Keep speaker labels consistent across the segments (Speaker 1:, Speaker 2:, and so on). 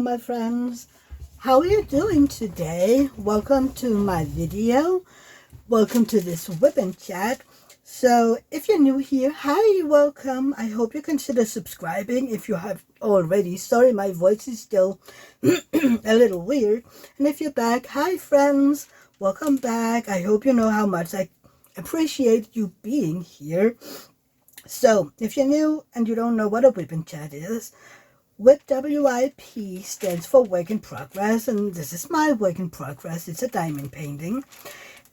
Speaker 1: my friends. How are you doing today? Welcome to my video. Welcome to this Wip Chat. So if you're new here, hi, welcome. I hope you consider subscribing if you have already. Sorry, my voice is still a little weird. And if you're back, hi friends, welcome back. I hope you know how much I appreciate you being here. So if you're new and you don't know what a Wip Chat is, WIP, W-I-P, stands for work in progress, and this is my work in progress. It's a diamond painting,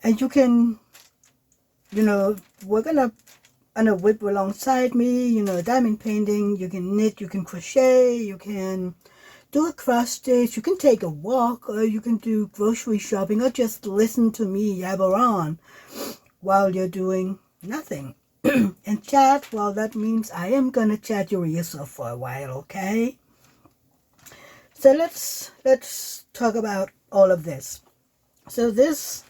Speaker 1: and you can, work on a whip alongside me, diamond painting. You can knit, you can crochet, you can do a cross stitch, you can take a walk, or you can do grocery shopping, or just listen to me yabber on while you're doing nothing. And chat, well, that means I am gonna chat your ears off for a while, okay? So let's talk about all of this. So this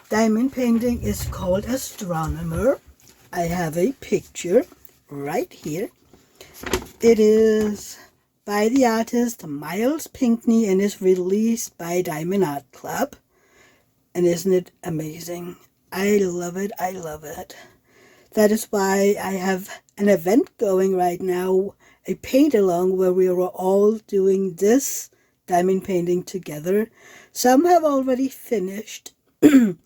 Speaker 1: diamond painting is called Astronomer. I have a picture right here. It is by the artist Miles Pinkney and is released by Diamond Art Club. And isn't it amazing? I love it. I love it. That is why I have an event going right now, a paint along where we are all doing this diamond painting together. Some have already finished, and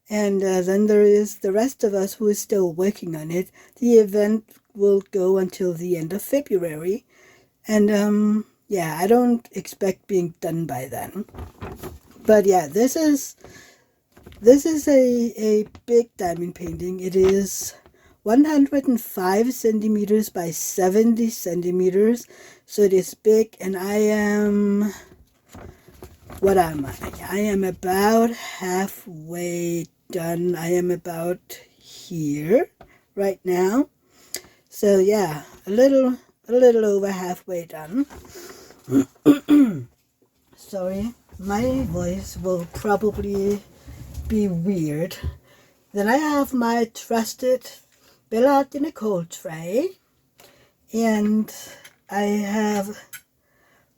Speaker 1: then there is the rest of us who is still working on it. The event will go until the end of February, and yeah, I don't expect being done by then. But yeah, this is a big diamond painting. It is 105 centimeters by 70 centimeters, so it is big, and I am, what am I? I am about halfway done. I am about here right now, so yeah, a little over halfway done. Sorry, my voice will probably be weird. Then I have my trusted billet in a cold tray, and I have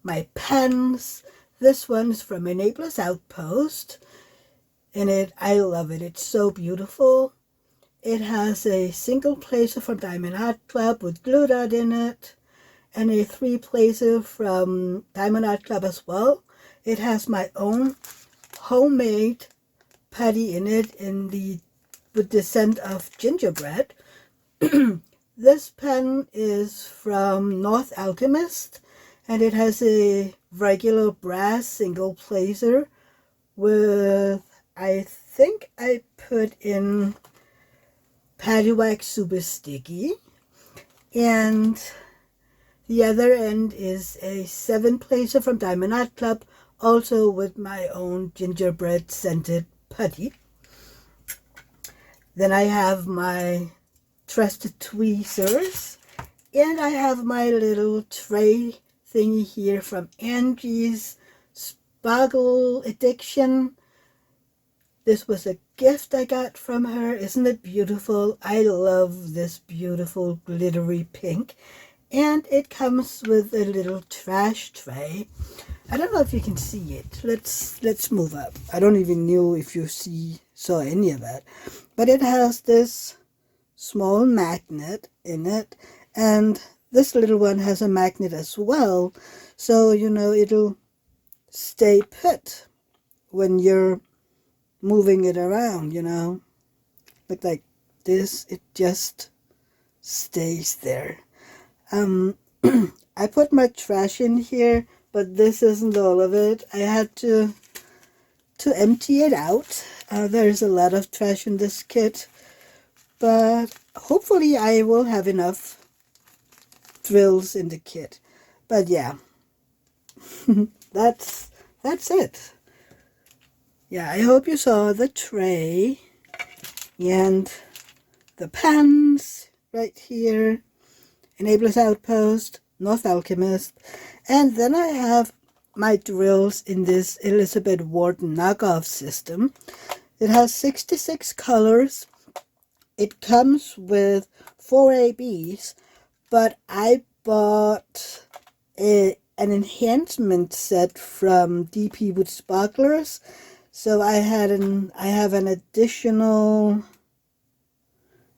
Speaker 1: my pens. This one's from Enabler's Outpost, and I love it. It's so beautiful. It has a single placer from Diamond Art Club with glue dot in it, and a 3-placer from Diamond Art Club as well. It has my own homemade putty in it with the scent of gingerbread. This pen is from North Alchemist, and it has a regular brass single placer with, I think I put in Patty Wax Super Sticky, and the other end is a 7-placer from Diamond Art Club, also with my own gingerbread scented putty. Then I have my trusted tweezers, and I have my little tray thingy here from Angie's Sparkle Addiction. This was a gift I got from her. Isn't it beautiful? I love this beautiful glittery pink, and it comes with a little trash tray. I don't know if you can see it. Let's move up. I don't even know if you saw any of that, but it has this small magnet in it, and this little one has a magnet as well, so it'll stay put when you're moving it around. Look like this, it just stays there. I put my trash in here, but this isn't all of it. I had to empty it out. There's a lot of trash in this kit, but hopefully I will have enough drills in the kit. But yeah, that's it. Yeah, I hope you saw the tray and the pens right here, Enabler's Outpost, North Alchemist, and then I have my drills in this Elizabeth Wharton knockoff system. It has 66 colors. It comes with 4 ABs, but I bought a an enhancement set from DP with Sparklers. So I have an additional,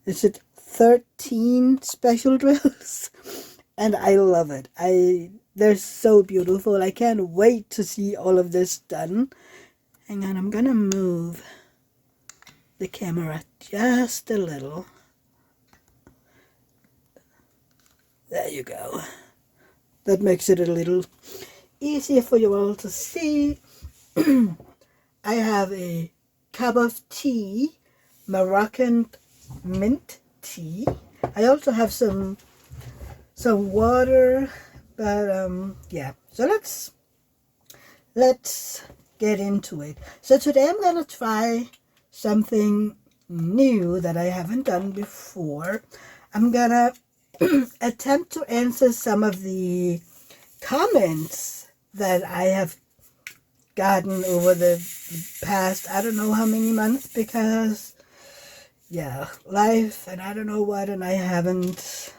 Speaker 1: is it 13 special drills? And I love it. They're so beautiful. I can't wait to see all of this done. Hang on, I'm gonna move the camera just a little. There you go. That makes it a little easier for you all to see. I have a cup of tea, Moroccan mint tea. I also have some water, but yeah. So let's get into it. So today I'm gonna try something new that I haven't done before. I'm gonna attempt to answer some of the comments that I have gotten over the past, I don't know how many months, because yeah, life and I don't know what, and I haven't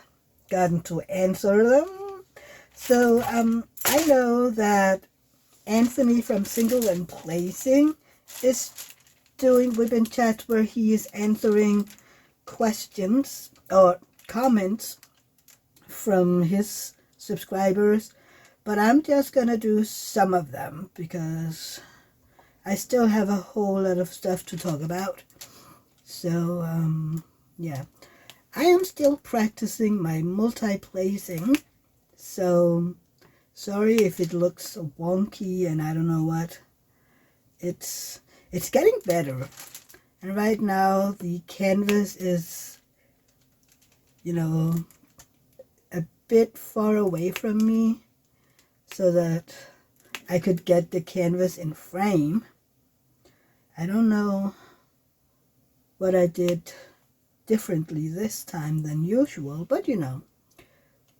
Speaker 1: gotten to answer them. So I know that Anthony from Single and Placing is doing Wip Chat where he is answering questions or comments from his subscribers, but I'm just gonna do some of them because I still have a whole lot of stuff to talk about. So yeah, I am still practicing my multi-placing, so sorry if it looks wonky and I don't know what. It's getting better, and right now the canvas is, you know, a bit far away from me so that I could get the canvas in frame. I don't know what I did differently this time than usual, but you know,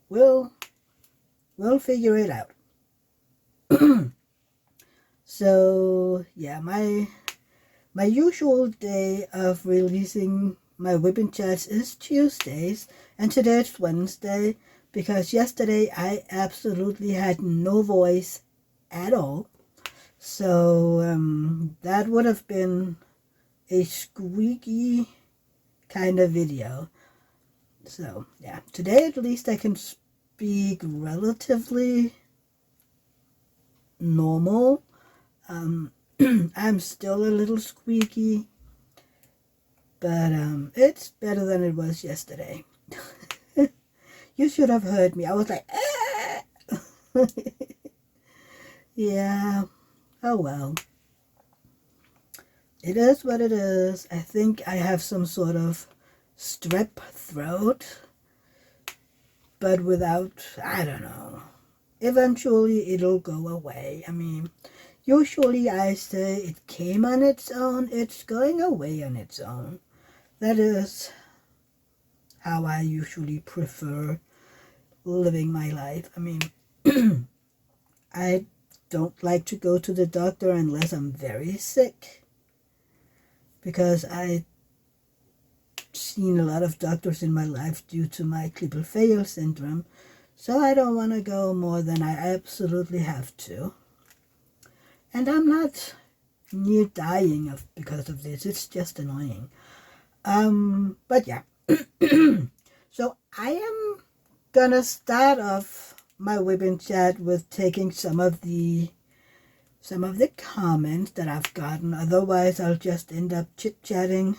Speaker 1: we'll figure it out. So yeah, my usual day of releasing my Wip Chats is Tuesdays, and today it's Wednesday, because yesterday I absolutely had no voice at all. So that would have been a squeaky kind of video. So yeah, today at least I can speak relatively normal. I'm still a little squeaky, but it's better than it was yesterday. You should have heard me. I was like, ah! Yeah, oh well. It is what it is. I think I have some sort of strep throat, but without, I don't know. Eventually it'll go away. I mean, usually I say it came on its own, it's going away on its own. That is how I usually prefer living my life. I mean, I don't like to go to the doctor unless I'm very sick, because I've seen a lot of doctors in my life due to my Klippel-Feil syndrome, so I don't want to go more than I absolutely have to. And I'm not near dying because of this. It's just annoying. But yeah. So I am gonna start off my Wip Chat with taking some of the comments that I've gotten. Otherwise, I'll just end up chit-chatting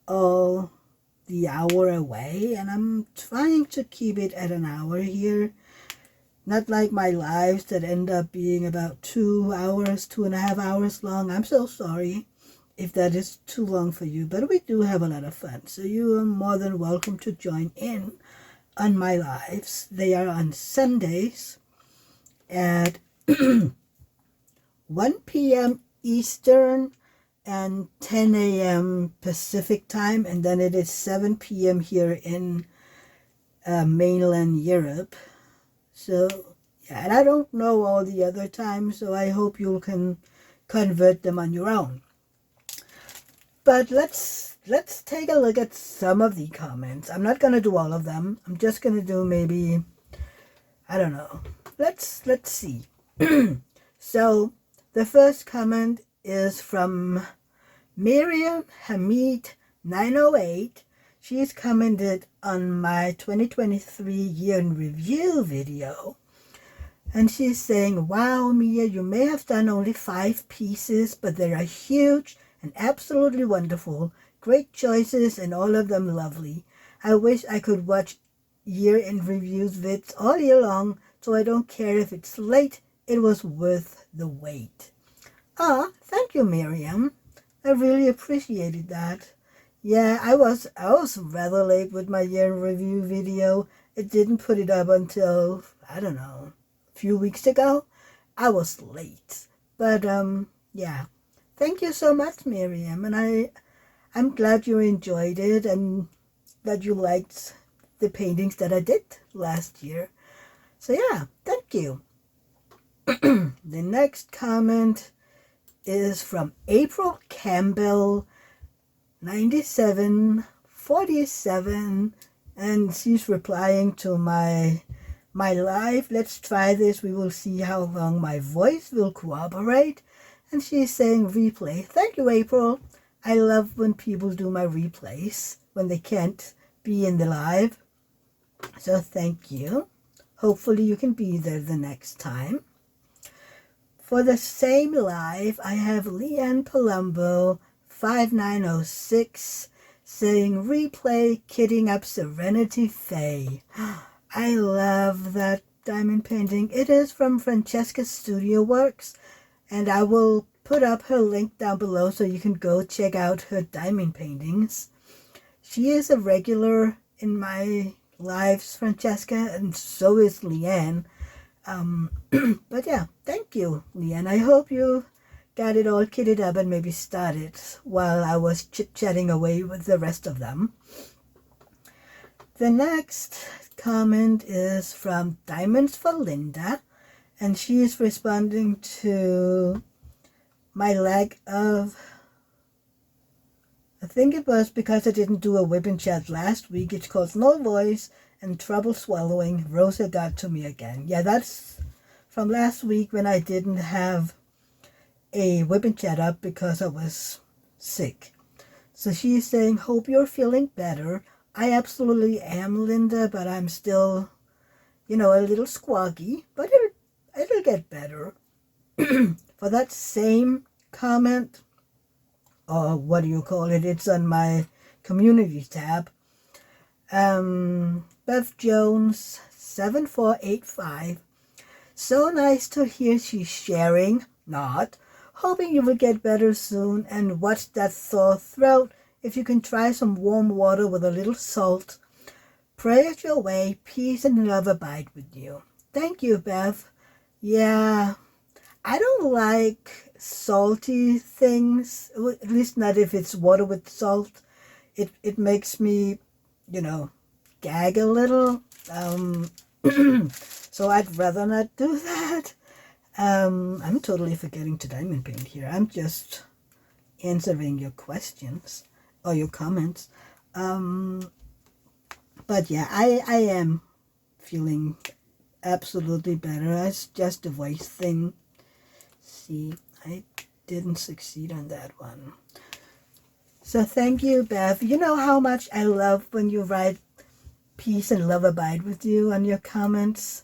Speaker 1: all the hour away, and I'm trying to keep it at an hour here. Not like my lives that end up being about 2 hours, 2.5 hours long. I'm so sorry if that is too long for you, but we do have a lot of fun. So you are more than welcome to join in on my lives. They are on Sundays at 1 p.m. Eastern and 10 a.m. Pacific time, and then it is 7 p.m. here in mainland Europe. So yeah, and I don't know all the other times, so I hope you can convert them on your own. But let's take a look at some of the comments. I'm not going to do all of them. I'm just going to do maybe, I don't know. Let's see. So the first comment is from Miriam Hamid 908. She's commented on my 2023 year in review video. And she's saying, wow, Mia, you may have done only 5 pieces, but they are huge and absolutely wonderful. Great choices and all of them lovely. I wish I could watch year in reviews vids all year long, so I don't care if it's late. It was worth the wait. Ah, thank you, Miriam. I really appreciated that. Yeah, I was rather late with my year in review video. It didn't put it up until, I don't know, a few weeks ago. I was late. But yeah. Thank you so much, Miriam, and I'm glad you enjoyed it and that you liked the paintings that I did last year. So yeah, thank you. The next comment is from April Campbell 9747, and she's replying to my live. Let's try this. We will see how long my voice will cooperate. And she's saying replay. Thank you, April. I love when people do my replays when they can't be in the live. So thank you. Hopefully you can be there the next time. For the same live, I have Leanne Palumbo 5906 saying replay Kidding Up Serenity Faye. I love that diamond painting. It is from Francesca's Studio Works, and I will put up her link down below so you can go check out her diamond paintings. She is a regular in my lives, Francesca, and so is Leanne. But yeah, thank you, Leanne. I hope you got it all kitted up and maybe started while I was chit-chatting away with the rest of them. The next comment is from Diamonds for Linda, and she is responding to my lack of, I think it was because I didn't do a Wip Chat last week. It's called No Voice and Trouble Swallowing. Rosa got to me again. Yeah, that's from last week when I didn't have a Wip Chat up because I was sick. So she's saying, hope you're feeling better. I absolutely am, Linda, but I'm still, a little squawky, but it'll get better. For that same comment, or what do you call it? It's on my community tab. Beth Jones 7485. So nice to hear she's sharing. Not. Hoping you will get better soon and watch that sore throat. If you can try some warm water with a little salt. Prayers your way. Peace and love abide with you. Thank you, Beth. Yeah, I don't like salty things. At least not if it's water with salt. It makes me, gag a little. So I'd rather not do that. I'm totally forgetting to diamond paint here. I'm just answering your questions or your comments. But yeah, I am feeling absolutely better. It's just a voice thing. See, I didn't succeed on that one. So thank you, Bev. You know how much I love when you write peace and love abide with you on your comments.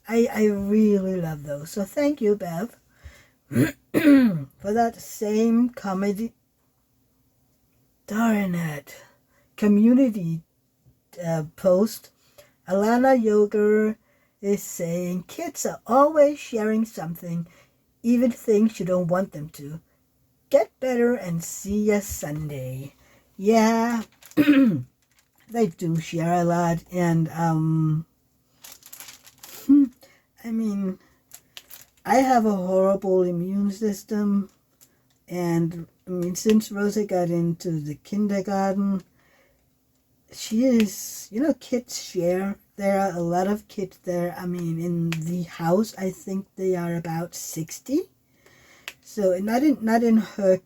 Speaker 1: I really love those. So thank you, Bev. For that same community post, Alana Yoger is saying, kids are always sharing something, even things you don't want them to. Get better and see ya Sunday. Yeah, they do share a lot, and I mean, I have a horrible immune system, and I mean, since Rosa got into the kindergarten, she is, kids share. There are a lot of kids there. I mean, in the house, I think they are about 60. So not in her,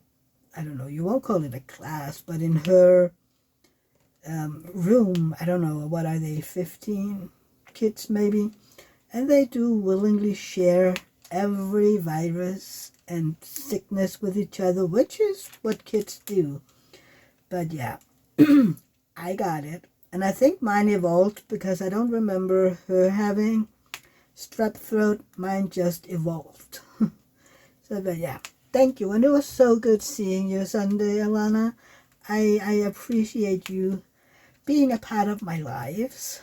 Speaker 1: I don't know, you won't call it a class, but in her room, I don't know, what are they, 15 kids maybe? and they do willingly share every virus and sickness with each other, which is what kids do. But yeah, I got it. And I think mine evolved because I don't remember her having strep throat. Mine just evolved. So, but yeah, thank you. And it was so good seeing you Sunday, Alana. I appreciate you being a part of my lives.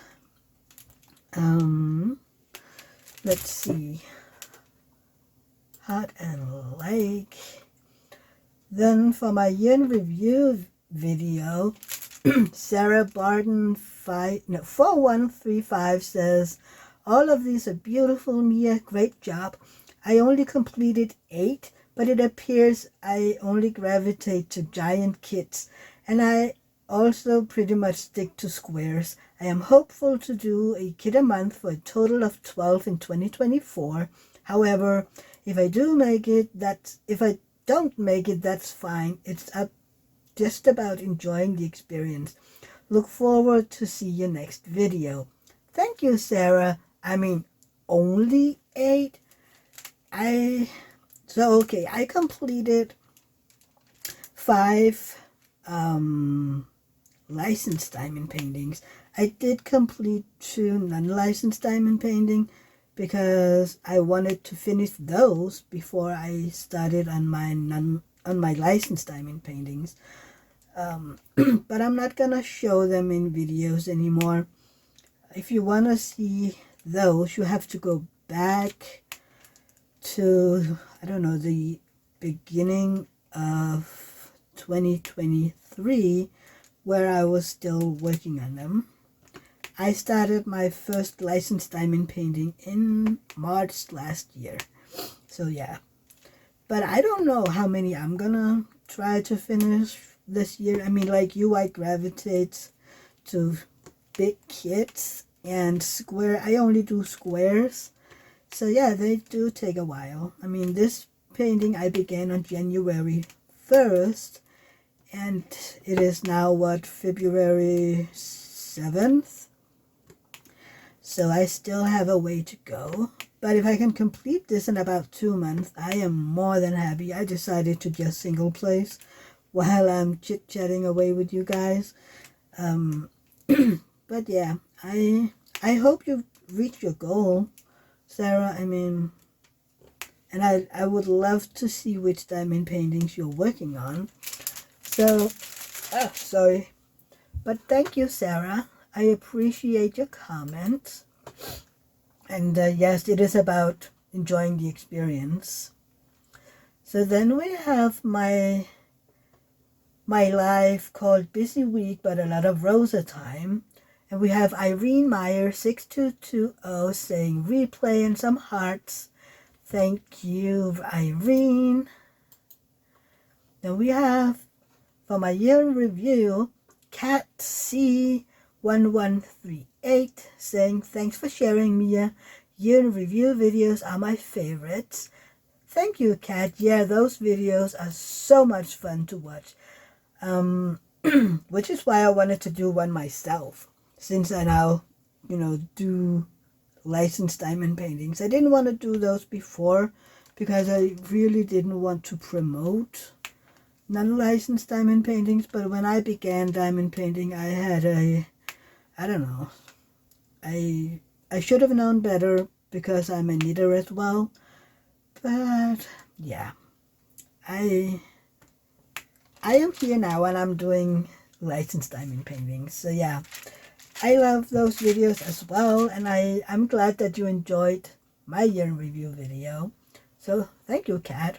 Speaker 1: Let's see. Hot and Lake. Then for my year in review video, Sarah Barden 4135 says, all of these are beautiful, Mia. Great job. I only completed 8, but it appears I only gravitate to giant kits, and I also pretty much stick to squares. I am hopeful to do a kit a month for a total of 12 in 2024. However, if I don't make it, that's fine. It's just about enjoying the experience. Look forward to see your next video. Thank you, Sarah. I mean, only 8? Okay, I completed 5 licensed diamond paintings. I did complete 2 non-licensed diamond painting because I wanted to finish those before I started on my licensed diamond paintings. But I'm not gonna show them in videos anymore. If you want to see those, you have to go back to, I don't know, the beginning of 2023, where I was still working on them. I started my first licensed diamond painting in March last year. So yeah, but I don't know how many I'm gonna try to finish this year. I mean, like you, I gravitate to big kits, and square, I only do squares. So yeah, they do take a while. I mean, this painting I began on January 1st, and it is now, what, February 7th? So I still have a way to go. But if I can complete this in about 2 months, I am more than happy. I decided to just single place while I'm chit-chatting away with you guys. But yeah, I hope you reach your goal, Sarah. I mean, and I would love to see which diamond paintings you're working on. So, sorry. But thank you, Sarah. I appreciate your comments. And yes, it is about enjoying the experience. So then we have my life called Busy Week, but a lot of Rosa time. And we have Irene Meyer 6220 saying replay and some hearts. Thank you, Irene. Then we have, for my year in review, Cat C1138 saying thanks for sharing, Mia. Year in review videos are my favorites. Thank you, Cat. Yeah, those videos are so much fun to watch. Which is why I wanted to do one myself, since I now, do licensed diamond paintings. I didn't want to do those before because I really didn't want to promote non-licensed diamond paintings. But when I began diamond painting, I had I don't know, I should have known better because I'm a knitter as well. But yeah, I am here now and I'm doing licensed diamond paintings. So yeah, I love those videos as well, and I'm glad that you enjoyed my year in review video. So thank you, Kat.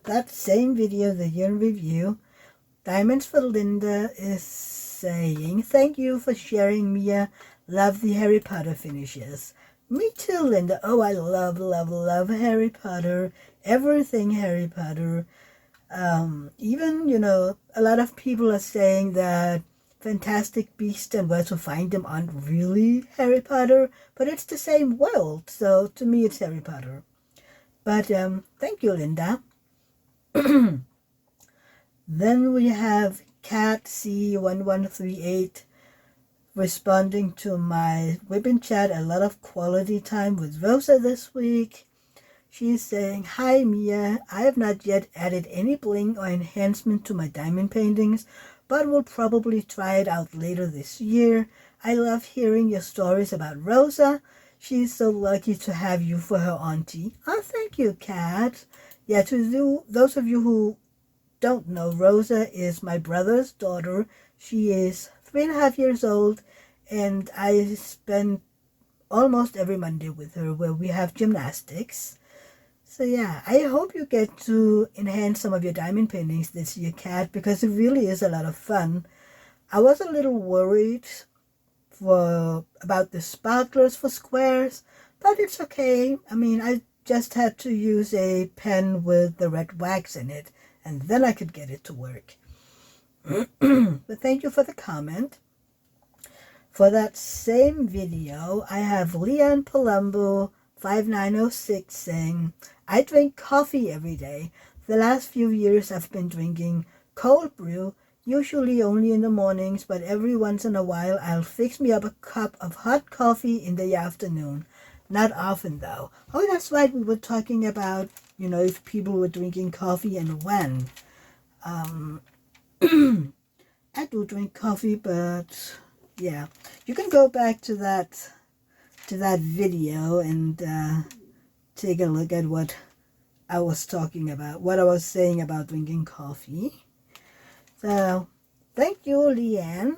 Speaker 1: That same video, the year in review, Diamonds for Linda is saying, thank you for sharing, Mia. Love the Harry Potter finishes. Me too, Linda. Oh, I love, love, love Harry Potter. Everything Harry Potter. Even, a lot of people are saying that Fantastic Beasts and Where to Find Them aren't really Harry Potter, but it's the same world. So to me, it's Harry Potter. But thank you, Linda. Then we have Cat C1138 responding to my Wip Chat, a lot of quality time with Rosa this week. She's saying, "Hi Mia, I have not yet added any bling or enhancement to my diamond paintings, but will probably try it out later this year. I love hearing your stories about Rosa. She's so lucky to have you for her auntie." Oh, thank you, Kat. Yeah, those of you who don't know, Rosa is my brother's daughter. She is 3.5 years old, and I spend almost every Monday with her where we have gymnastics. So yeah, I hope you get to enhance some of your diamond paintings this year, Kat, because it really is a lot of fun. I was a little worried about the sparklers for squares, but it's okay. I mean, I just had to use a pen with the red wax in it, and then I could get it to work. But thank you for the comment. For that same video, I have Leon Palumbo 5906 saying, "I drink coffee every day. The last few years I've been drinking cold brew, usually only in the mornings, but every once in a while I'll fix me up a cup of hot coffee in the afternoon. Not often though." Oh, that's right, we were talking about, if people were drinking coffee and when. I do drink coffee, but yeah, you can go back to that video and take a look at what I was talking about, what I was saying about drinking coffee. So thank you, Leanne.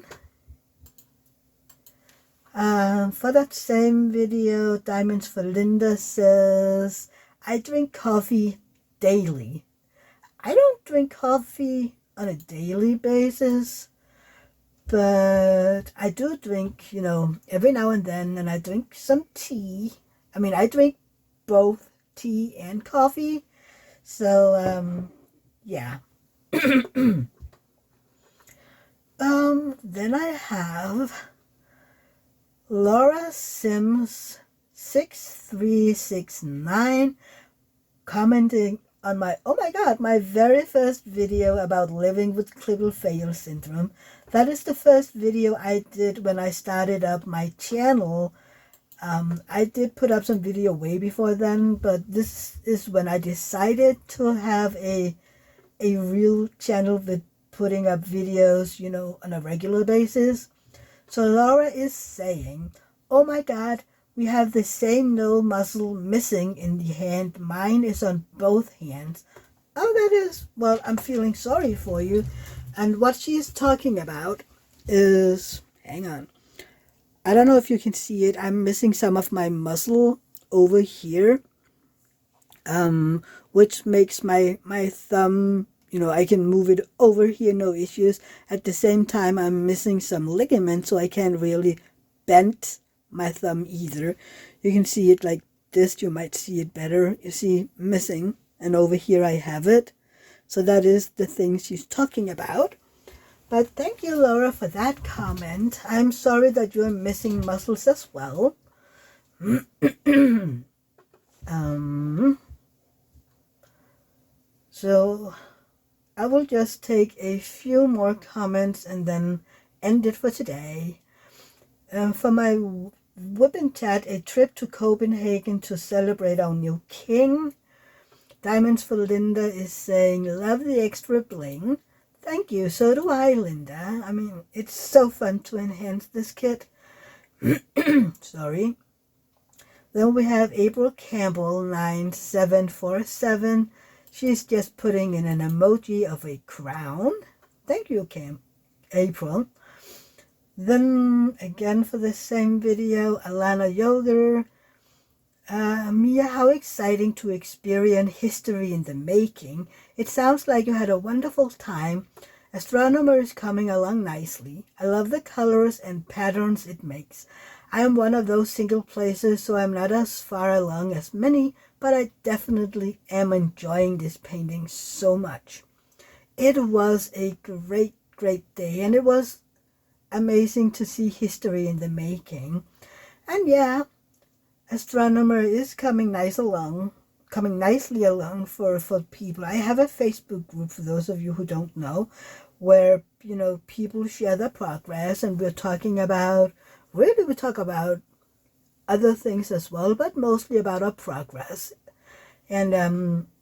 Speaker 1: For that same video, Diamonds for Linda says, "I drink coffee daily." I don't drink coffee on a daily basis, but I do drink, every now and then, and I drink some tea. I mean, I drink both tea and coffee. So, yeah. Then I have Laura Sims 6369 commenting on my very first video about living with Klippel-Feil syndrome. That is the first video I did when I started up my channel. I did put up some video way before then, but this is when I decided to have a real channel with putting up videos, on a regular basis. So Laura is saying, "Oh my God, we have the same no muscle missing in the hand. Mine is on both hands." Oh, that is, well, I'm feeling sorry for you. And what she's talking about is, hang on, I don't know if you can see it. I'm missing some of my muscle over here, which makes my thumb, I can move it over here, no issues. At the same time, I'm missing some ligament, so I can't really bend my thumb either. You can see it like this. You might see it better. You see, missing, and over here I have it. So that is the thing she's talking about. But thank you, Laura, for that comment. I'm sorry that you're missing muscles as well. So I will just take a few more comments and then end it for today. For my Wip Chat, a trip to Copenhagen to celebrate our new king. Diamonds for Linda is saying, "Love the extra bling." Thank you. So do I, Linda. I mean, it's so fun to enhance this kit. Sorry. Then we have April Campbell 9747. She's just putting in an emoji of a crown. Thank you, April. Then again for the same video, Alana Yoder. "Mia, how exciting to experience history in the making. It sounds like you had a wonderful time. Astronomer is coming along nicely. I love the colors and patterns it makes. I am one of those single players, so I'm not as far along as many, but I definitely am enjoying this painting so much." It was a great, great day, and it was amazing to see history in the making. And yeah, Astronomer is coming nicely along for people. I have a Facebook group, for those of you who don't know, where, you know, people share their progress, and we're talking about, really we talk about other things as well, but mostly about our progress. And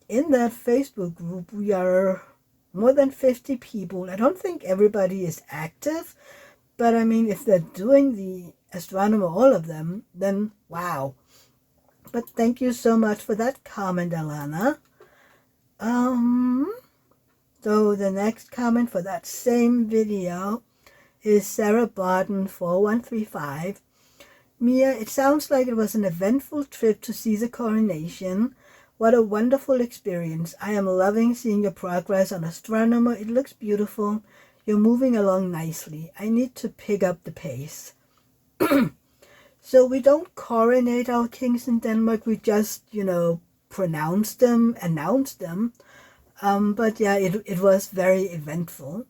Speaker 1: in that Facebook group, we are more than 50 people. I don't think everybody is active, but I mean, if they're doing the Astronomer, all of them, then wow. But thank you so much for that comment, Alana. So the next comment for that same video is Sarah Barton 4135. Mia, it sounds like it was an eventful trip to see the coronation. What a wonderful experience. I am loving seeing your progress on Astronomer. It looks beautiful. You're moving along nicely. I need to pick up the pace. So we don't coronate our kings in Denmark. We just, you know, announce them. But yeah, it was very eventful.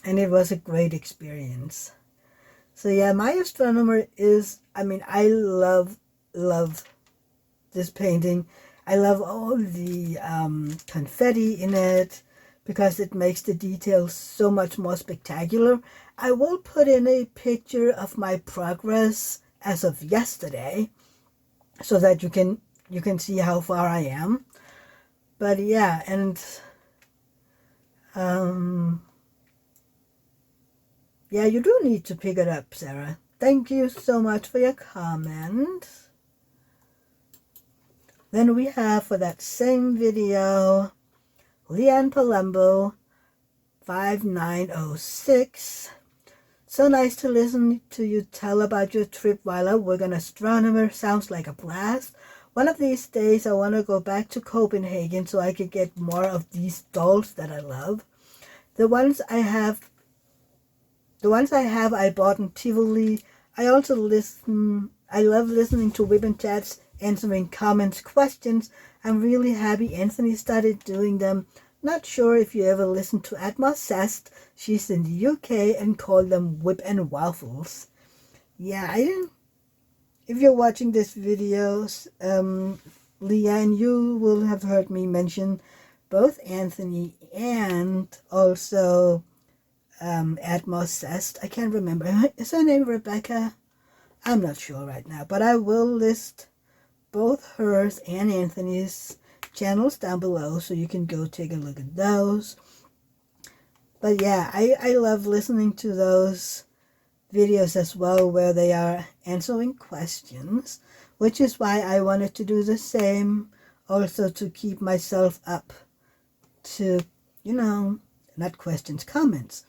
Speaker 1: And it was a great experience. So yeah, my Astronomer is, I mean, I love this painting. I love all the confetti in it because it makes the details so much more spectacular. I will put in a picture of my progress as of yesterday so that you can see how far I am. But yeah, and yeah, you do need to pick it up, Sarah. Thank you so much for your comment. Then we have, for that same video, Leanne Palumbo 5906. So nice to listen to you tell about your trip while I work on Astronomer. Sounds like a blast. One of these days I want to go back to Copenhagen so I could get more of these dolls that I love. The ones I have I bought in Tivoli. I love listening to Wip Chats, answering comments, questions. I'm really happy Anthony started doing them. Not sure if you ever listened to Atmosest. She's in the UK and called them Whip and Waffles. Yeah, I didn't. If you're watching this video, Leanne, you will have heard me mention both Anthony and also Atmosest. I can't remember. Is her name Rebecca? I'm not sure right now, but I will list both hers and Anthony's channels down below so you can go take a look at those. But yeah, I love listening to those videos as well where they are answering questions, which is why I wanted to do the same, also to keep myself up to, you know, not questions, comments,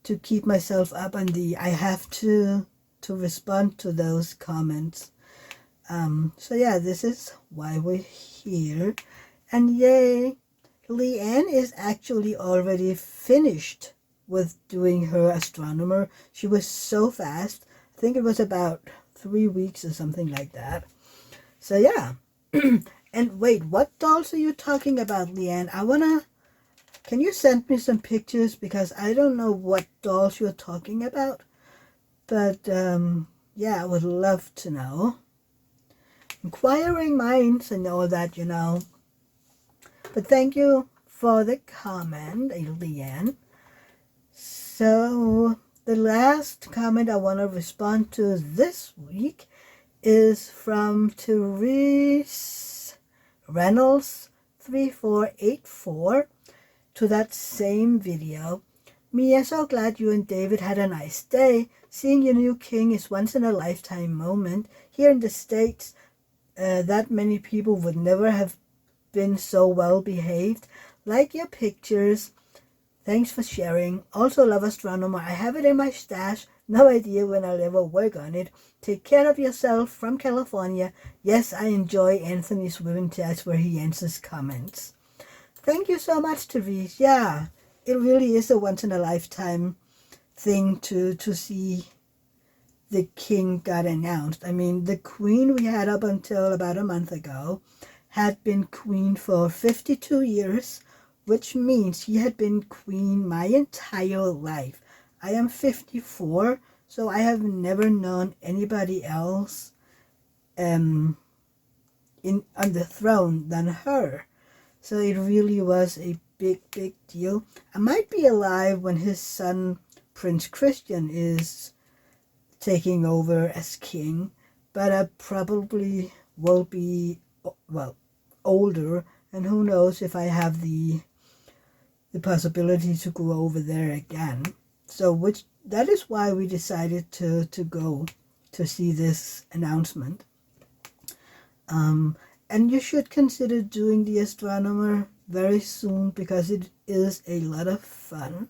Speaker 1: to keep myself up on the, I have to respond to those comments. So yeah, this is why we're here. And yay, Leanne is actually already finished with doing her Astronomer. She was so fast. I think it was about 3 weeks or something like that. So yeah. And wait, what dolls are you talking about, Leanne? Can you send me some pictures? Because I don't know what dolls you're talking about. But yeah, I would love to know. Inquiring minds and all that, you know. But thank you for the comment, Leanne. So the last comment I want to respond to this week is from Therese Reynolds 3484 to that same video. Mia, so glad you and David had a nice day. Seeing your new king is once in a lifetime moment. Here in the States, that many people would never have been so well behaved. Like your pictures. Thanks for sharing. Also love Astronomer. I have it in my stash. No idea when I'll ever work on it. Take care of yourself. From California. Yes, I enjoy Anthony's Wip Chats where he answers comments. Thank you so much, Therese. Yeah, it really is a once-in-a-lifetime thing to see the king got announced. I mean, the queen we had up until about a month ago had been queen for 52 years, which means she had been queen my entire life. I am 54, so I have never known anybody else on the throne than her. So it really was a big deal. I might be alive when his son, Prince Christian, is taking over as king, but I probably will be, well, older, and who knows if I have the possibility to go over there again. So that is why we decided to go to see this announcement. And you should consider doing the Astronomer very soon, because it is a lot of fun.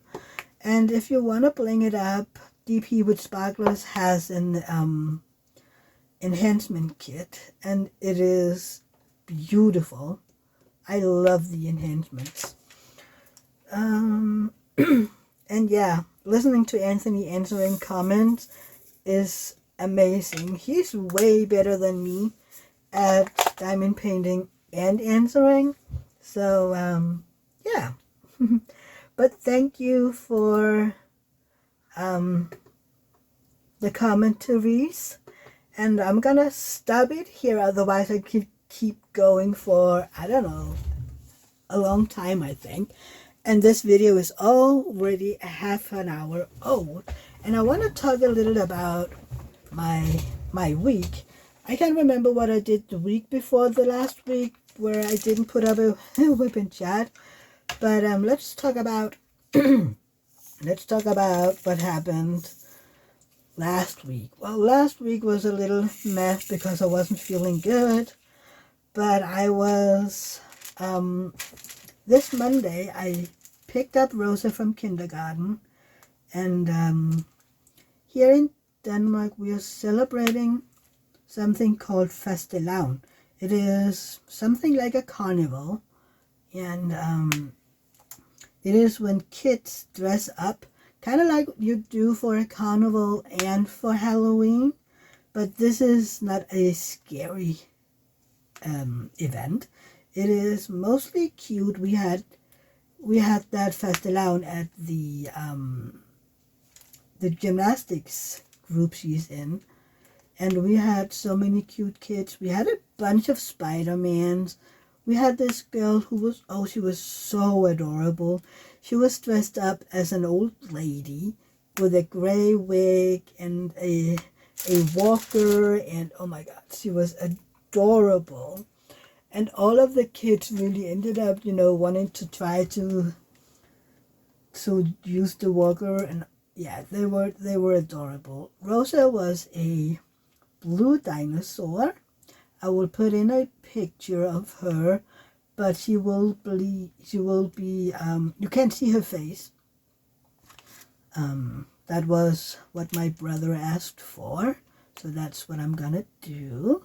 Speaker 1: And if you want to bling it up, DP with Sparklers has an enhancement kit, and it is beautiful. I love the enhancements. And yeah, listening to Anthony answering comments is amazing. He's way better than me at diamond painting and answering. So yeah. But thank you for the commentaries, and I'm gonna stop it here, otherwise I could keep going for, I don't know, a long time, I think. And this video is already a half an hour old, and I want to talk a little about my week. I can't remember what I did the week before the last week, where I didn't put up a Wip Chat. But let's talk about what happened last week. Well, last week was a little mess because I wasn't feeling good. But I was this Monday I picked up Rosa from kindergarten, and here in Denmark we are celebrating something called fastelavn. It is something like a carnival, and it is when kids dress up, kind of like you do for a carnival and for Halloween, but this is not a scary event. It is mostly cute. We had that fastelavn at the gymnastics group she's in, and we had so many cute kids. We had a bunch of Spider-Mans. We had this girl who was, she was so adorable. She was dressed up as an old lady with a gray wig and a walker, and oh my god, she was adorable. And all of the kids really ended up, wanting to try to use the walker, and yeah, they were adorable. Rosa was a blue dinosaur. I will put in a picture of her, but she will be you can't see her face. That was what my brother asked for, so that's what I'm gonna do.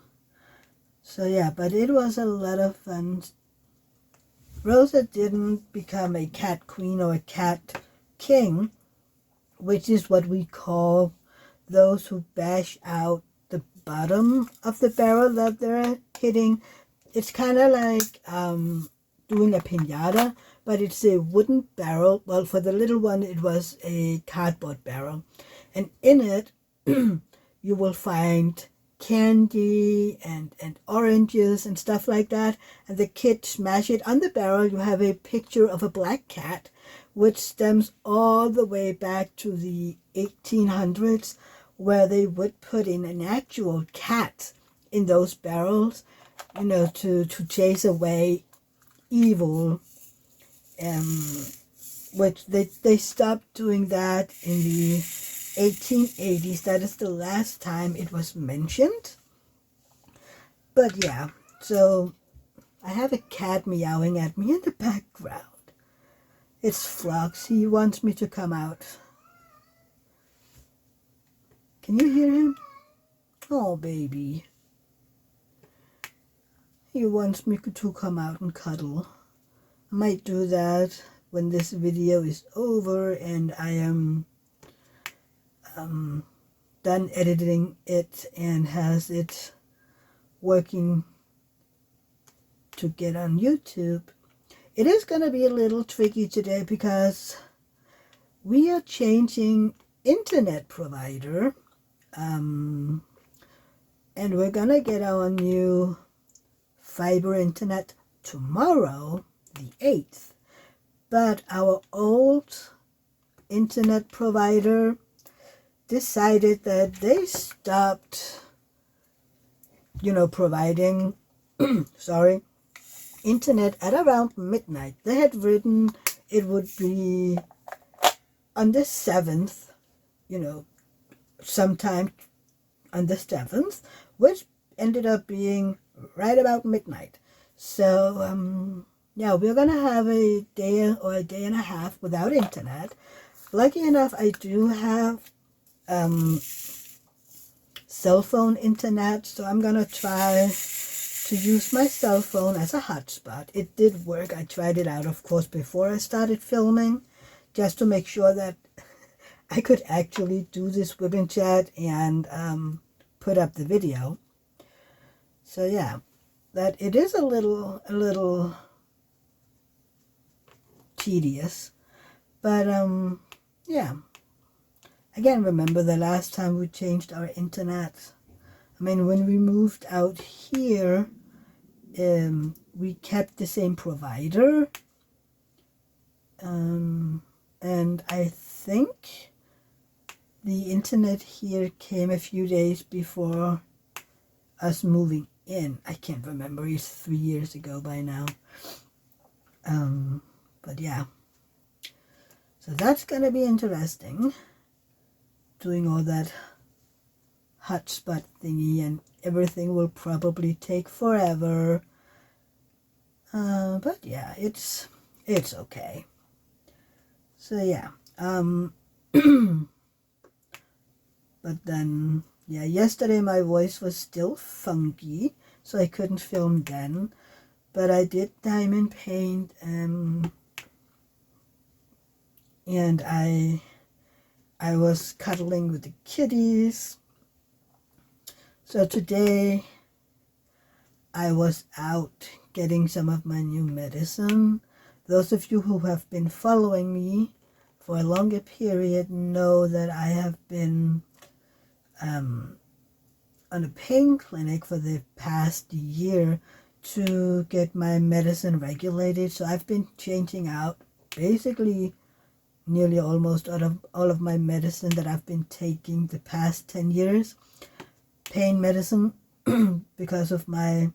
Speaker 1: So yeah, but it was a lot of fun. Rosa didn't become a cat queen or a cat king, which is what we call those who bash out the bottom of the barrel that they're hitting. It's kind of like doing a piñata, but it's a wooden barrel. Well, for the little one, it was a cardboard barrel. And in it, you will find candy and oranges and stuff like that. And the kids smash it on the barrel. You have a picture of a black cat, which stems all the way back to the 1800s, where they would put in an actual cat in those barrels, to chase away evil. Which they stopped doing that in the 1880s. That is the last time it was mentioned. But yeah, so I have a cat meowing at me in the background. It's Flux. He wants me to come out. Can you hear him? Oh, baby. He wants me to come out and cuddle. I might do that when this video is over and I am done editing it and has it working to get on YouTube. It is going to be a little tricky today because we are changing internet provider, and we're going to get our new fiber internet tomorrow, the 8th. but our old internet provider decided that they stopped, providing, sorry, internet at around midnight. They had written it would be on the 7th, sometime on the 7th, which ended up being right about midnight. So, yeah, we're going to have a day or a day and a half without internet. Lucky enough, I do have cell phone internet, so I'm going to try to use my cell phone as a hotspot. It did work. I tried it out, of course, before I started filming, just to make sure that I could actually do this Wip Chat and put up the video. So yeah, that it is a little tedious, but yeah. Again, remember the last time we changed our internet? I mean, when we moved out here, we kept the same provider, and I think the internet here came a few days before us moving in. I can't remember, it's 3 years ago by now. But yeah, so that's gonna be interesting, doing all that hotspot thingy, and everything will probably take forever. But yeah, it's okay. So yeah, but then, yeah, yesterday my voice was still funky, so I couldn't film then. But I did diamond paint, and I was cuddling with the kitties. So today I was out getting some of my new medicine. Those of you who have been following me for a longer period know that I have been on a pain clinic for the past year to get my medicine regulated. So I've been changing out basically nearly almost all of my medicine that I've been taking the past 10 years. Pain medicine because of my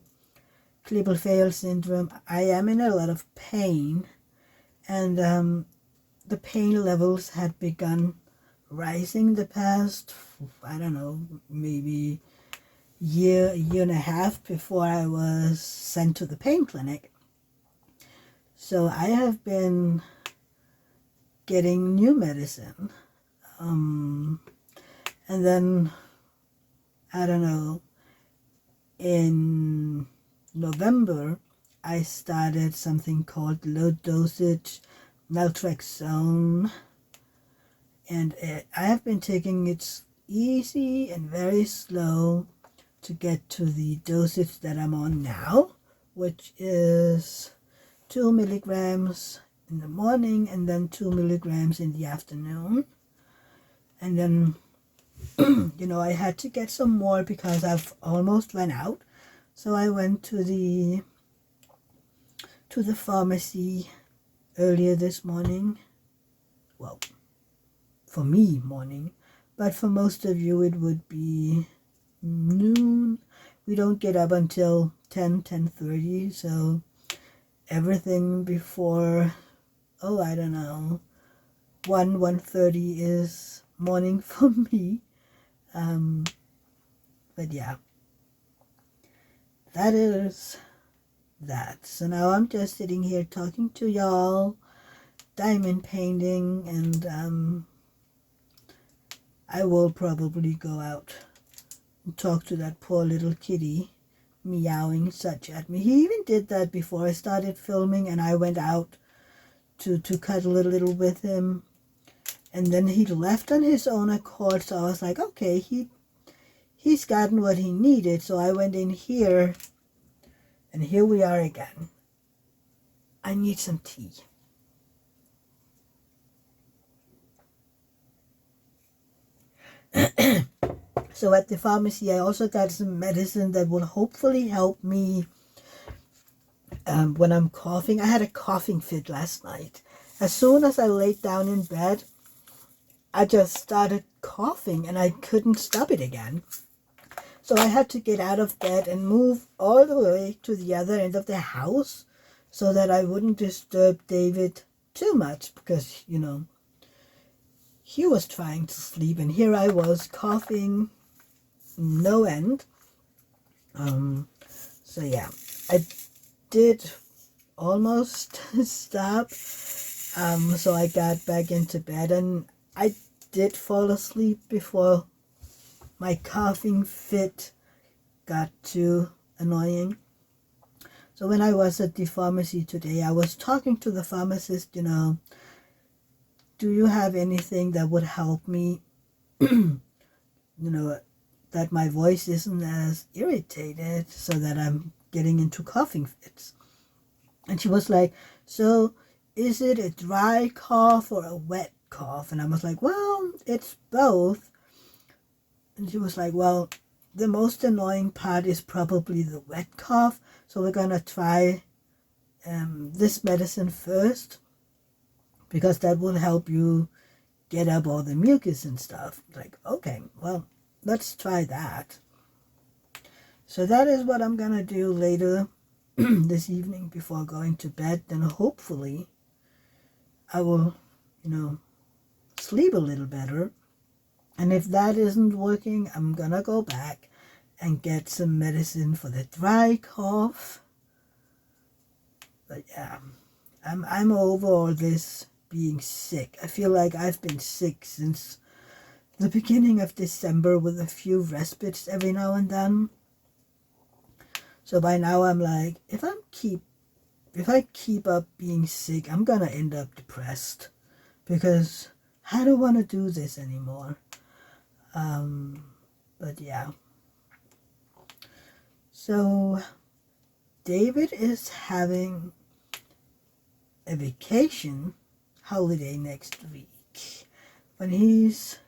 Speaker 1: Klippel-Feil syndrome. I am in a lot of pain, and the pain levels had begun rising the past, I don't know, maybe a year and a half before I was sent to the pain clinic. So I have been getting new medicine, and then, I don't know, in November I started something called low dosage naltrexone, and I have been taking it easy and very slow to get to the dosage that I'm on now, which is 2 milligrams in the morning and then 2 milligrams in the afternoon. And then I had to get some more because I've almost run out. So I went to the pharmacy earlier this morning. Well, for me, morning. But for most of you, it would be noon. We don't get up until 10:30. So everything before, I don't know, 1:30 is morning for me. But yeah, that is that. So now I'm just sitting here talking to y'all, diamond painting, and I will probably go out and talk to that poor little kitty meowing such at me. He even did that before I started filming, and I went out to cuddle a little with him, and then he left on his own accord. So I was like, okay, he's gotten what he needed. So I went in here, and here we are again. I need some tea. So at the pharmacy, I also got some medicine that will hopefully help me when I'm coughing. I had a coughing fit last night, as soon as I laid down in bed, I just started coughing and I couldn't stop it again. So I had to get out of bed and move all the way to the other end of the house so that I wouldn't disturb David too much because, you know, he was trying to sleep and here I was coughing no end. So yeah, I did almost stop. So I got back into bed and I did fall asleep before my coughing fit got too annoying. So when I was at the pharmacy today, I was talking to the pharmacist, you know, do you have anything that would help me, you know, that my voice isn't as irritated so that I'm getting into coughing fits? And she was like, so is it a dry cough or a wet cough? And I was like, well, it's both. And she was like, well, the most annoying part is probably the wet cough. So we're going to try this medicine first because that will help you get up all the mucus and stuff. Like, okay, well, let's try that. So that is what I'm going to do later this evening before going to bed. Then hopefully I will, you know, sleep a little better. And if that isn't working, I'm going to go back and get some medicine for the dry cough. But yeah, I'm over all this being sick. I feel like I've been sick since the beginning of December with a few respites every now and then. So by now I'm like, if I keep up being sick, I'm gonna end up depressed because I don't want to do this anymore. But yeah. So David is having a vacation holiday next week. When he's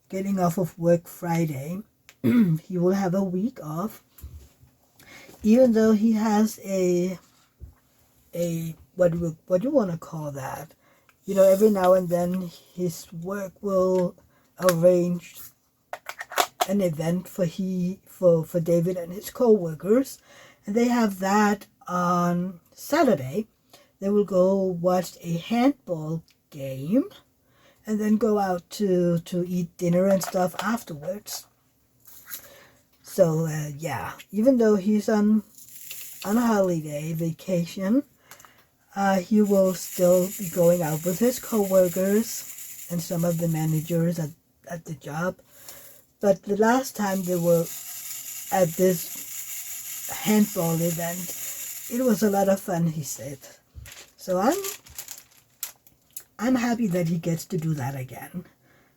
Speaker 1: getting off of work Friday, he will have a week off. Even though he has a what do you want to call that? You know, every now and then his work will arrange an event for David and his co-workers, and they have that on Saturday. They will go watch a handball game and then go out to eat dinner and stuff afterwards. So yeah, even though he's on a holiday vacation, he will still be going out with his co-workers and some of the managers at the job. But the last time they were at this handball event, it was a lot of fun, he said. So I'm happy that he gets to do that again.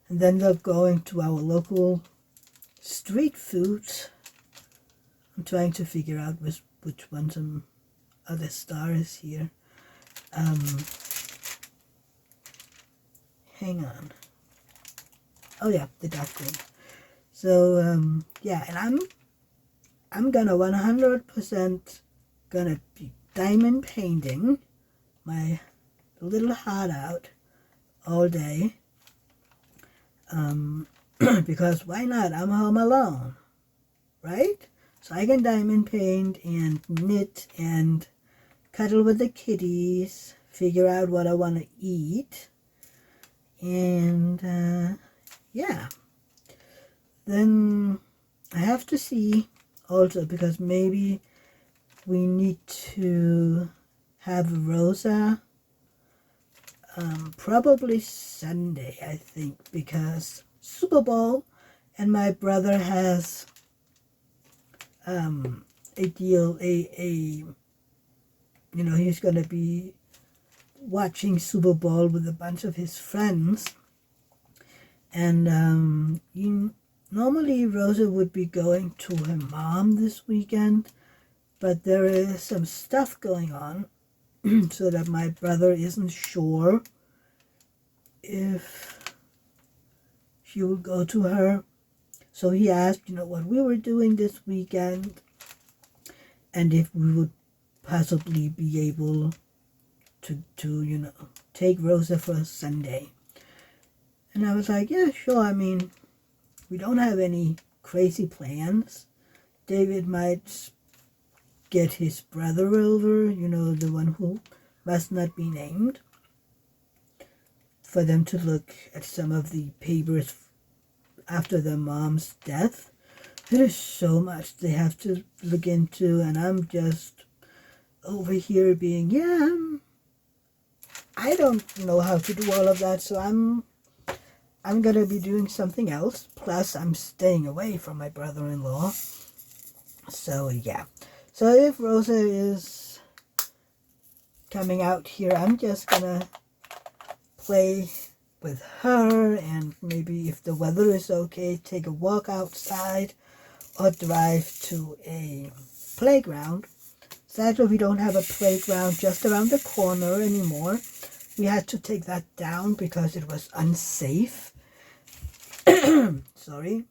Speaker 1: And then they're going to our local street food. I'm trying to figure out which one some other star is here. Hang on. Oh yeah, the dark green. So yeah, and I'm gonna 100% gonna be diamond painting my little heart out all day. Because why not? I'm home alone, right? So I can diamond paint and knit and cuddle with the kitties, figure out what I want to eat, and yeah. Then I have to see also, because maybe we need to have Rosa probably Sunday, I think, because Super Bowl, and my brother has a deal, you know, he's going to be watching Super Bowl with a bunch of his friends. And normally Rosa would be going to her mom this weekend, but there is some stuff going on so that my brother isn't sure if she would go to her. So he asked, you know, what we were doing this weekend and if we would possibly be able to you know, take Rosa for a Sunday. And I was like, yeah, sure. I mean, we don't have any crazy plans. David might get his brother over, the one who must not be named, for them to look at some of the papers after their mom's death. There is so much they have to look into, and I'm just over here being, I don't know how to do all of that, so I'm going to be doing something else. Plus, I'm staying away from my brother-in-law. So, yeah. So, if Rosa is coming out here, I'm just going to play with her, and maybe if the weather is okay, take a walk outside or drive to a playground. Sadly, we don't have a playground just around the corner anymore. We had to take that down because it was unsafe. Sorry.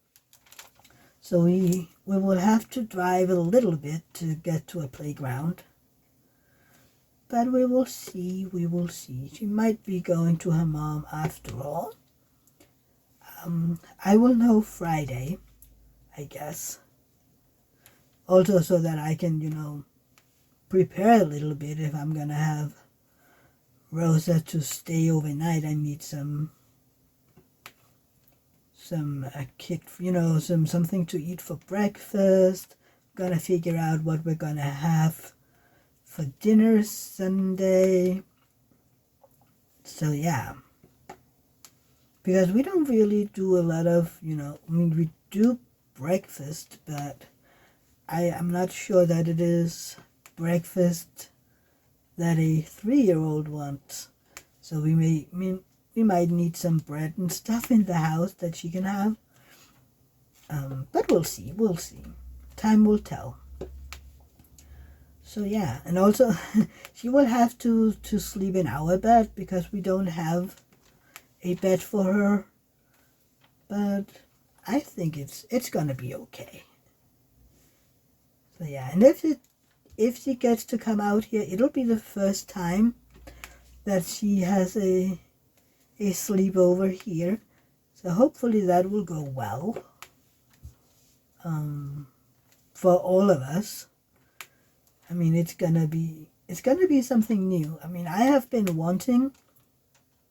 Speaker 1: So we will have to drive a little bit to get to a playground. But we will see, She might be going to her mom after all. I will know Friday, I guess. Also so that I can, prepare a little bit if I'm going to have Rosa to stay overnight. I need some something to eat for breakfast. I'm going to figure out what we're going to have for dinner Sunday. So yeah, because we don't really do a lot of, we do breakfast, but I'm not sure that it is breakfast that a 3-year-old wants. So we might need some bread and stuff in the house that she can have. But we'll see. Time will tell. So yeah, and also she will have to sleep in our bed because we don't have a bed for her. But I think it's gonna be okay. So yeah, and if she gets to come out here, it'll be the first time that she has a sleepover here. So hopefully that will go well for all of us. I mean, it's gonna be something new. I mean, I have been wanting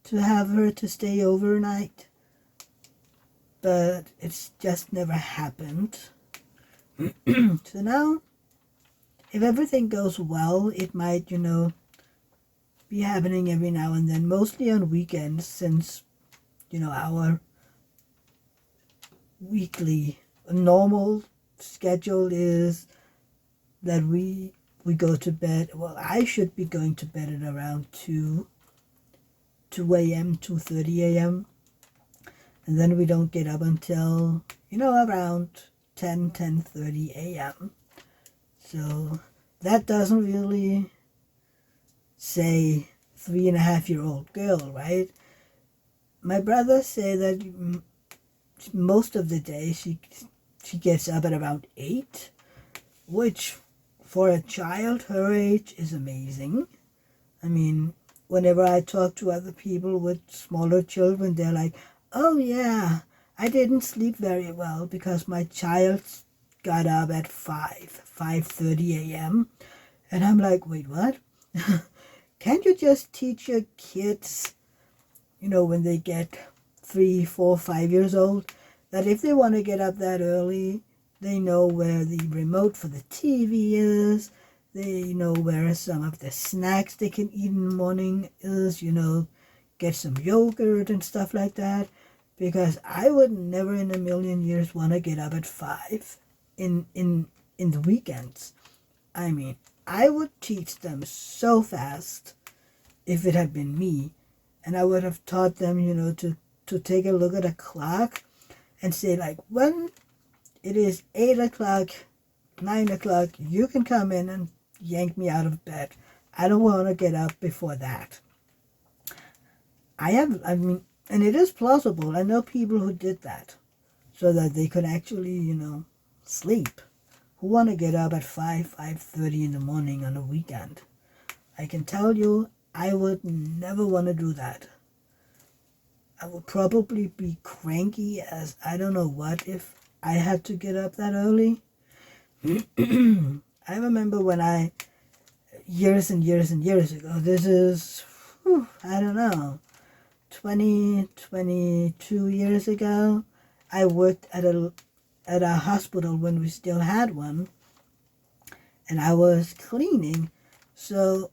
Speaker 1: to have her to stay overnight, but it's just never happened. So now, if everything goes well, it might, be happening every now and then, mostly on weekends, since, our weekly normal schedule is that we go to bed. Well, I should be going to bed at around 2 a.m., 2:30 a.m. And then we don't get up until, around 10:30 a.m. So that doesn't really say 3.5-year-old girl, right? My brother say that most of the day she gets up at around 8, which for a child her age is amazing. I mean, whenever I talk to other people with smaller children, they're like, oh yeah, I didn't sleep very well because my child got up at 5:30 a.m. And I'm like, wait, what? Can't you just teach your kids, when they get 3, 4, 5 years old, that if they want to get up that early, they know where the remote for the TV is, they know where some of the snacks they can eat in the morning is, get some yogurt and stuff like that, because I would never in a million years want to get up at 5 in the weekends. I mean, I would teach them so fast if it had been me, and I would have taught them, to take a look at a clock and say, like, when it is 8 o'clock, 9 o'clock, you can come in and yank me out of bed. I don't want to get up before that. And it is plausible. I know people who did that so that they could actually, sleep. Who want to get up at 5:30 in the morning on a weekend? I can tell you, I would never want to do that. I would probably be cranky as I don't know what if I had to get up that early. I remember when years and years and years ago, this is, I don't know, 22 years ago, I worked at a hospital when we still had one, and I was cleaning, so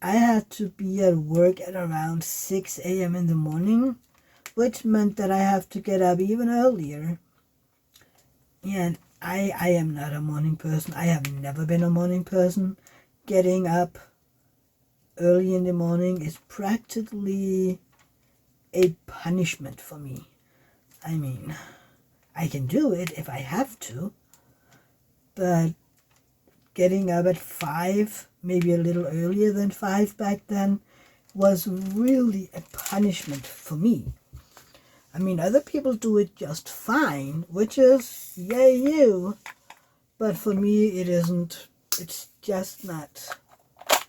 Speaker 1: I had to be at work at around 6 a.m. in the morning, which meant that I have to get up even earlier. And I am not a morning person. I have never been a morning person. Getting up early in the morning is practically a punishment for me. I mean, I can do it if I have to, but getting up at 5, maybe a little earlier than 5 back then, was really a punishment for me. I mean, other people do it just fine, which is, yay you, but for me it isn't. It's just not, I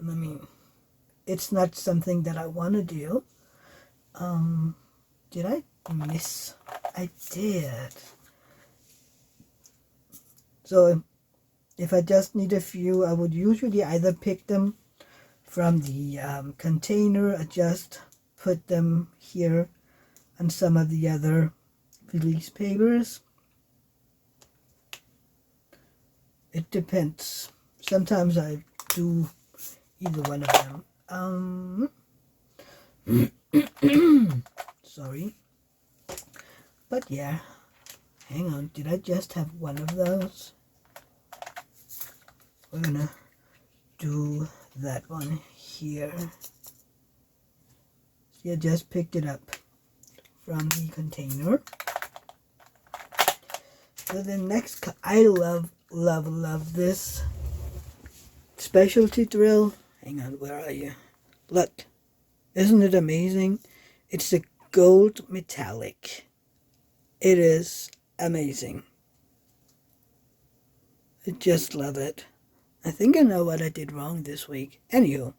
Speaker 1: mean, it's not something that I want to do. Did I miss? I did. So if I just need a few, I would usually either pick them from the container or just put them here on some of the other release papers. It depends. Sometimes I do either one of them. Sorry. But yeah. Hang on. Did I just have one of those? We're gonna do that one here. See, I just picked it up from the container. So the next, I love this specialty drill. Hang on, where are you? Look, isn't it amazing? It's a gold metallic. It is amazing. I just love it. I think I know what I did wrong this week. Anywho.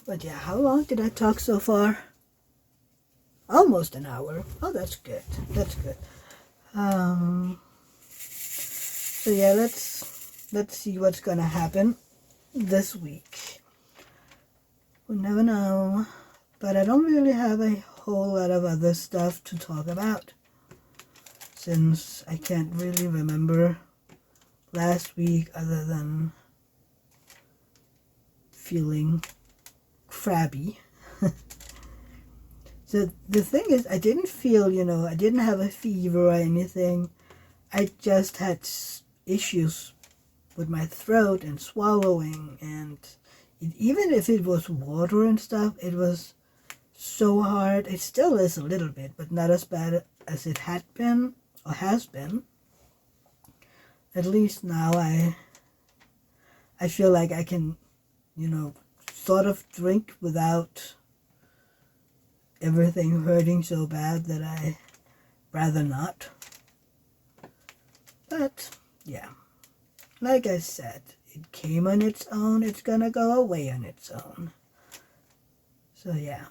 Speaker 1: But yeah, how long did I talk so far? Almost an hour. Oh, that's good. That's good. So yeah, let's see what's gonna happen this week. We'll never know. But I don't really have a whole lot of other stuff to talk about, since I can't really remember last week other than feeling crabby. So the thing is, I didn't feel, I didn't have a fever or anything. I just had issues with my throat and swallowing, and even if it was water and stuff, it was so hard. It still is a little bit, but not as bad as it had been or has been. At least now I feel like I can, sort of drink without everything hurting so bad that I rather not. But yeah, like I said, it came on its own. It's gonna go away on its own. So yeah.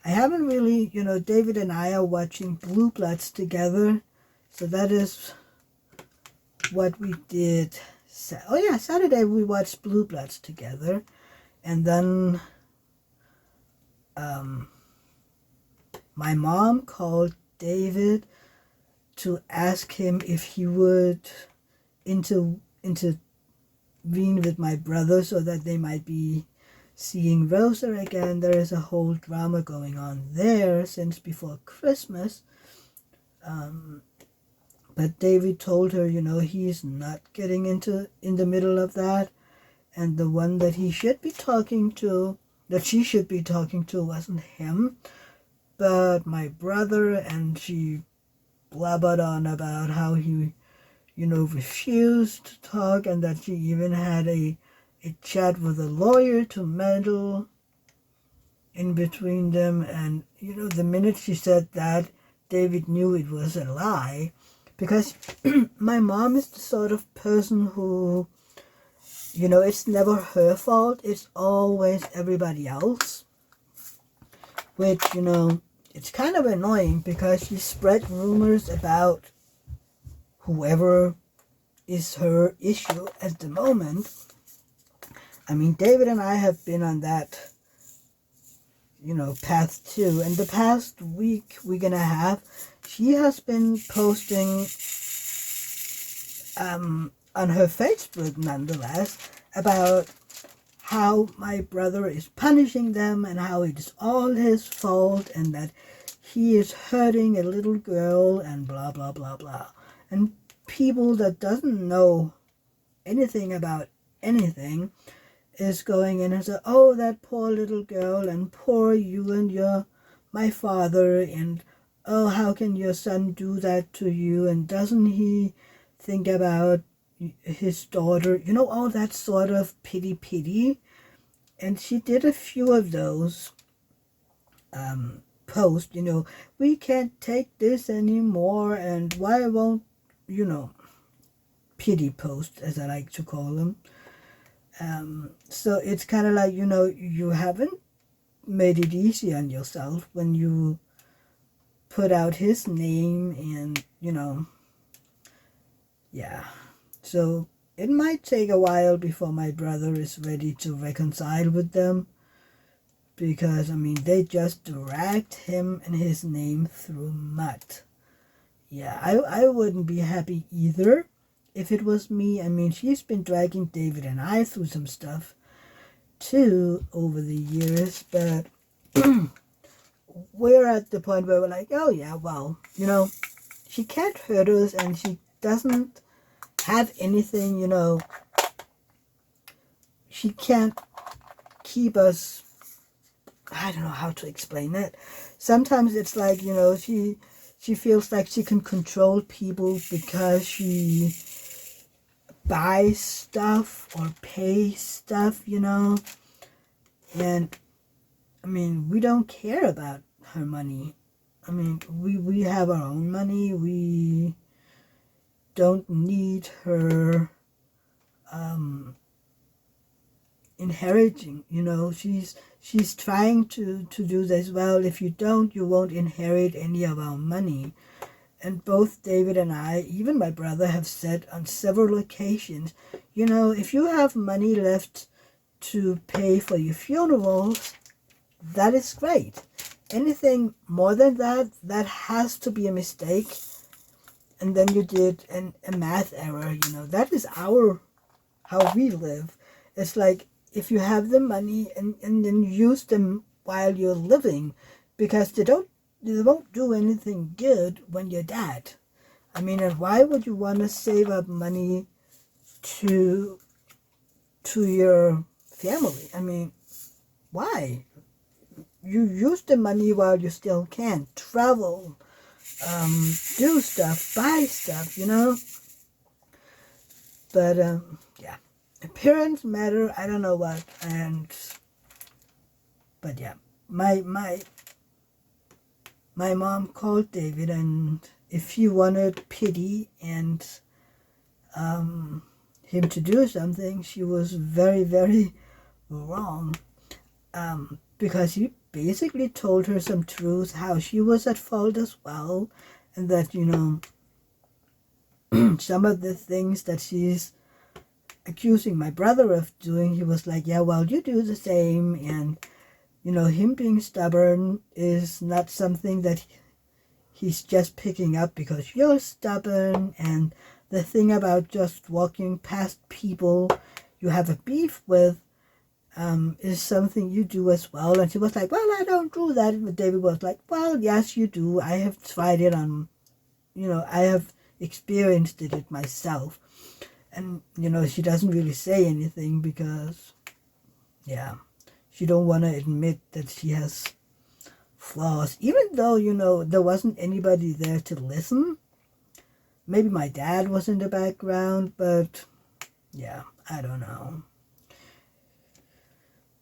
Speaker 1: I haven't really, David and I are watching Blue Bloods together. So that is what we did. Oh yeah, Saturday we watched Blue Bloods together. And then my mom called David to ask him if he would intervene with my brother so that they might be seeing Rosa again. There is a whole drama going on there since before Christmas. But David told her, he's not getting in the middle of that. And the one that he should be talking to, that she should be talking to, wasn't him, but my brother. And she blabbered on about how he, refused to talk, and that she even had a chat with a lawyer to meddle in between them. And, the minute she said that, David knew it was a lie, because my mom is the sort of person who, it's never her fault, it's always everybody else, which, it's kind of annoying, because she spread rumors about whoever is her issue at the moment. I mean, David and I have been on that, path too. And the past week and a half, she has been posting on her Facebook, nonetheless, about how my brother is punishing them and how it is all his fault and that he is hurting a little girl and blah, blah, blah, blah. And people that doesn't know anything about anything is going in and say, oh, that poor little girl, and poor you, and my father, and oh, how can your son do that to you, and doesn't he think about his daughter, all that sort of pity. And she did a few of those posts, we can't take this anymore, and why won't, pity posts, as I like to call them. So it's kind of like, you haven't made it easy on yourself when you put out his name and, yeah. So it might take a while before my brother is ready to reconcile with them, because, they just dragged him and his name through mud. Yeah, I wouldn't be happy either if it was me. She's been dragging David and I through some stuff too over the years, but we're at the point where we're like, oh yeah, well, she can't hurt us, and she doesn't have anything, she can't keep us. I don't know how to explain it. Sometimes it's like, she feels like she can control people because she buys stuff or pays stuff, and we don't care about her money. We have our own money. We don't need her inheriting, she's trying to do this. Well, if you don't, you won't inherit any of our money. And both David and I, even my brother, have said on several occasions, if you have money left to pay for your funerals, that is great. Anything more than that, that has to be a mistake. And then you did a math error, that is how we live. It's like, if you have the money and then use them while you're living, because they won't do anything good when you're dead. And why would you want to save up money to your family? Why? You use the money while you still can. Travel, do stuff, buy stuff, But, yeah. Appearance matter, I don't know what, but yeah, my mom called David, and if he wanted pity and him to do something, she was very, very wrong, because he basically told her some truth, how she was at fault as well, and that, some of the things that she's accusing my brother of doing, he was like, yeah, well, you do the same. And him being stubborn is not something that he's just picking up because you're stubborn. And the thing about just walking past people you have a beef with is something you do as well. And she was like, well, I don't do that. And David was like, well, yes, you do. I have tried it on, I have experienced it myself. And, she doesn't really say anything because, yeah, she don't want to admit that she has flaws. Even though, there wasn't anybody there to listen. Maybe my dad was in the background, but, yeah, I don't know.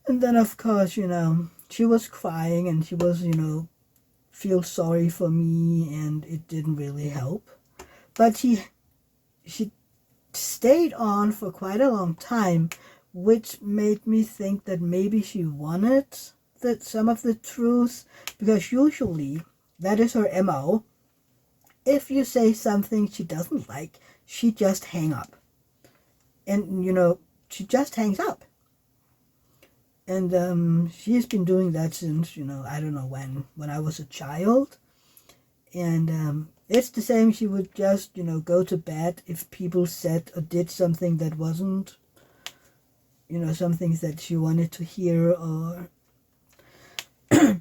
Speaker 1: And then, of course, she was crying and she was, feel sorry for me, and it didn't really help. But she stayed on for quite a long time, which made me think that maybe she wanted some of the truth, because usually that is her MO. If you say something she doesn't like, she just hang up. And, she just hangs up. And she's been doing that since, I don't know when I was a child. And it's the same. She would just, go to bed if people said or did something that wasn't, something that she wanted to hear. Or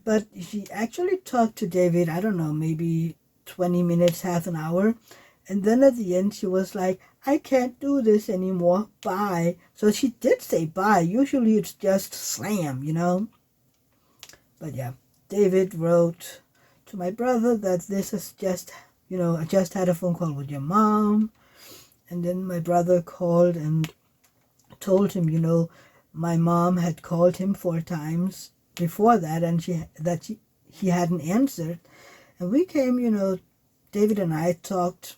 Speaker 1: but she actually talked to David, I don't know, maybe 20 minutes, half an hour. And then at the end, she was like, I can't do this anymore. Bye. So she did say bye. Usually it's just slam, But yeah, David wrote to my brother that this is just, I just had a phone call with your mom. And then my brother called and told him, my mom had called him 4 times before that, and he hadn't answered. And we came, David and I talked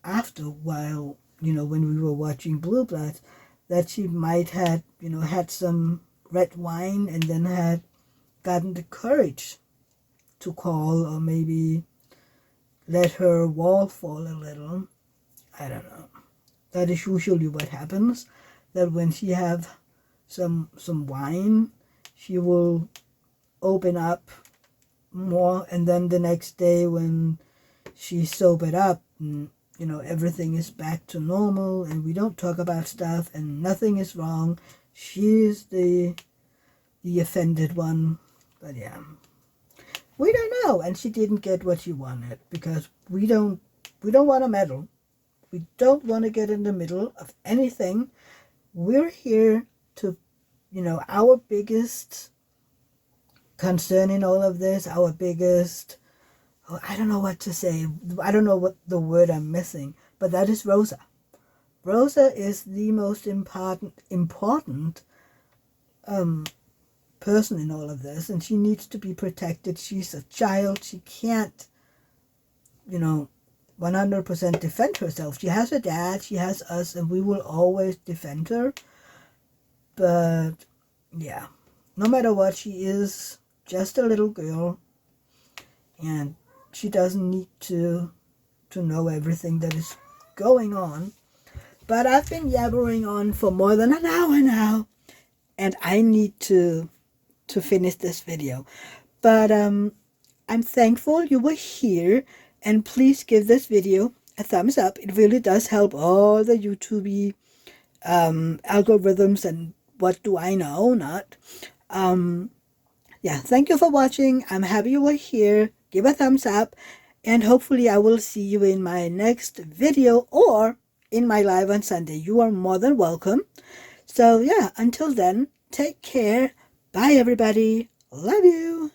Speaker 1: after a while, when we were watching Blue Bloods, that she might had, had some red wine and then had gotten the courage to call, or maybe let her wall fall a little. I don't know. That is usually what happens, that when she have some wine, she will open up more, and then the next day when she's sobered up, and, everything is back to normal, and we don't talk about stuff, and nothing is wrong. She's the offended one. But yeah, we don't know. And she didn't get what she wanted, because we don't want to meddle. We don't want to get in the middle of anything. We're here to, our biggest concern in all of this, our biggest, I don't know what to say. I don't know what the word I'm missing, but that is Rosa. Rosa is the most important person in all of this, and she needs to be protected. She's a child. She can't, 100% defend herself. She has her dad, she has us, and we will always defend her. But yeah, no matter what, she is just a little girl, and she doesn't need to know everything that is going on. But I've been yabbering on for more than an hour now, and I need to finish this video. But I'm thankful you were here, and please give this video a thumbs up. It really does help all the YouTube algorithms, and what do I know, not. Yeah, thank you for watching. I'm happy you were here. Give a thumbs up, and hopefully I will see you in my next video or in my live on Sunday. You are more than welcome. So yeah, until then, take care. Bye everybody. Love you.